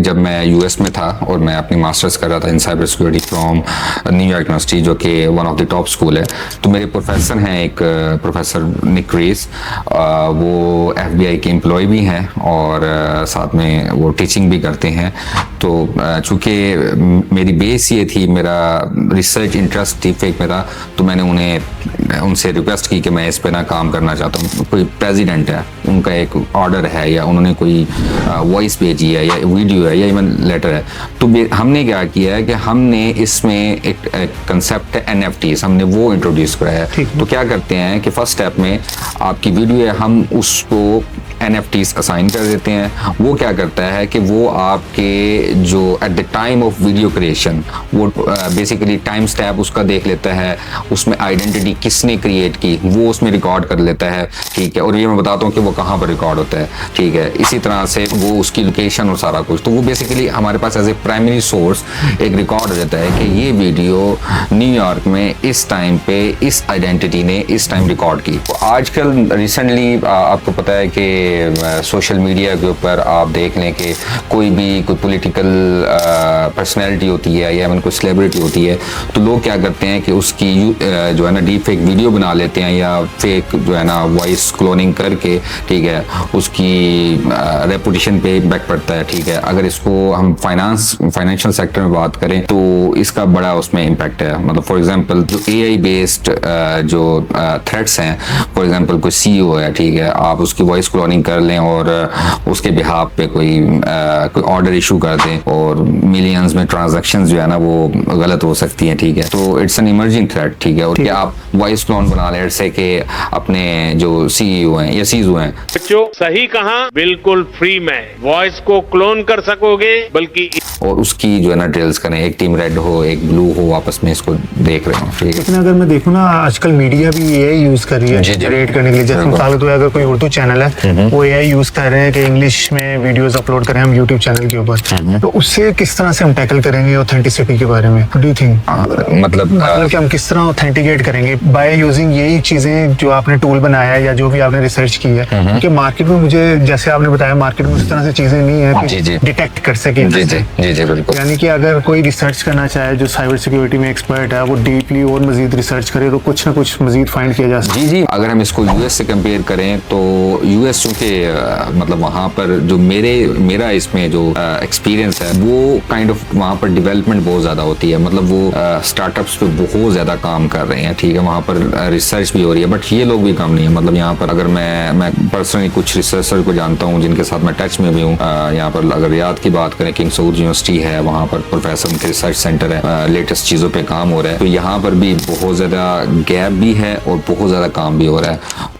जब मैं यूएस में था और मैं अपनी मास्टर्स कर रहा था in cyber security from New York University, जो कि one of the top school है, तो मेरे प्रोफेसर हैं एक प्रोफेसर निक रीस। वो एफबीआई के एम्प्लॉय भी हैं और साथ में वो टीचिंग भी करते हैं। तो चूँकि मेरी बेस ये थी, मेरा रिसर्च इंटरेस्ट थी फेक मेरा, तो मैंने उनसे रिक्वेस्ट की कि मैं इस पे ना काम करना चाहता हूँ। कोई प्रेसिडेंट है, उनका एक ऑर्डर है या उन्होंने कोई वॉइस भेजी है या वीडियो है या इवन लेटर है, तो हमने क्या किया है कि हमने इसमें एक कंसेप्ट है NFTs, हमने वो इंट्रोड्यूस कराया है। तो क्या करते हैं कि फर्स्ट स्टेप में आपकी वीडियो है, हम उसको NFTs असाइन कर देते हैं। वो क्या करता है कि वो आपके जो at the time of video creation, वो बेसिकली टाइम स्टैम्प उसका देख लेता है, उसमें आइडेंटिटी किसने क्रिएट की वो उसमें रिकॉर्ड कर लेता है, ठीक है। और ये मैं बताता हूँ कि वो कहाँ पर रिकॉर्ड होता है, ठीक है। इसी तरह से वो उसकी लोकेशन और सारा कुछ, तो वो बेसिकली हमारे पास एज ए प्राइमरी सोर्स एक रिकॉर्ड हो जाता है कि ये वीडियो न्यूयॉर्क में इस टाइम पे इस आइडेंटिटी ने इस टाइम रिकॉर्ड की। तो आजकल रिसेंटली आपको पता है कि सोशल मीडिया के ऊपर आप देख लें कि कोई पॉलिटिकल पर्सनैलिटी होती है या कोई सेलिब्रिटी होती है, तो लोग क्या करते हैं कि उसकी जो है ना डीप फेक वीडियो बना लेते हैं या फेक जो है ना वॉइस क्लोनिंग करके, ठीक है, उसकी रेपुटेशन पे इम्पैक्ट पड़ता है, ठीक है। अगर इसको हम फाइनेंशियल सेक्टर में बात करें तो इसका बड़ा उसमें इम्पैक्ट है। मतलब फॉर एग्जांपल जो AI बेस्ड जो थ्रेट्स हैं, फॉर एग्जांपल कोई CEO है, ठीक है, आप उसकी वॉइस क्लोनिंग कर लें और उसके बिहाफ पे कोई ऑर्डर इशू कर दें और मिलियंस में ट्रांजैक्शंस जो है ना वो गलत हो सकती हैं, ठीक है। तो इट्स एन इमर्जिंग थ्रेट, ठीक है। और क्या आप वॉइस क्लोन बना लें से कि अपने जो CEO हैं या CISO हैं, बच्चों सही कहा, बिल्कुल फ्री में वॉइस को क्लोन कर सकोगे, बल्कि और उसकी जो है ना ड्रिल्स करें, एक टीम रेड हो एक ब्लू हो, आपस में इसको देख रहे हो, ठीक है। लेकिन अगर मैं देखूँ ना, आजकल मीडिया भी AI यूज कर रही है जनरेट करने के लिए। जैसे मिसाल के अगर कोई उर्दू चैनल है, वो AI यूज कर रहे हैं कि इंग्लिश में वीडियोस अपलोड करें हम यूट्यूब चैनल के ऊपर, तो उससे किस तरह से हम टैकल करेंगे ऑथेंटिसिटी के बारे में? What do you think? मतलब कि हम किस तरह ऑथेंटिकेट करेंगे बाय यूजिंग यही चीजें जो आपने टूल बनाया है या जो भी आपने रिसर्च की है? क्योंकि मार्केट में, मुझे जैसे आपने बताया, मार्केट में उस तरह से चीजें नहीं है कि डिटेक्ट कर सके। यानी कि अगर कोई रिसर्च करना चाहे जो साइबर सिक्योरिटी में एक्सपर्ट है, वो डीपली और मजीद रिसर्च करे तो कुछ ना कुछ मजीद फाइंड किया जा सकता है। जी। अगर हम इसको US से कंपेयर करें तो US चूँकि मतलब वहाँ पर जो मेरा इसमें जो एक्सपीरियंस है, वो काइंड ऑफ वहाँ पर डेवलपमेंट बहुत ज़्यादा होती है। मतलब वो स्टार्टअप्स पे बहुत ज़्यादा काम कर रहे हैं, ठीक है। वहाँ पर रिसर्च भी हो रही है, बट ये लोग भी कम नहीं है। मतलब यहाँ पर अगर मैं पर्सनली कुछ रिसर्चर को जानता हूँ जिनके साथ मैं टच में भी हूँ। यहाँ पर अगर रियाद की बात करें, किंग सऊद यूनिवर्सिटी है, वहाँ पर प्रोफेसर उनके रिसर्च सेंटर है, लेटेस्ट चीज़ों पे काम हो रहा है। तो यहाँ पर भी बहुत ज़्यादा गैप भी है और बहुत ज़्यादा काम भी हो रहा है।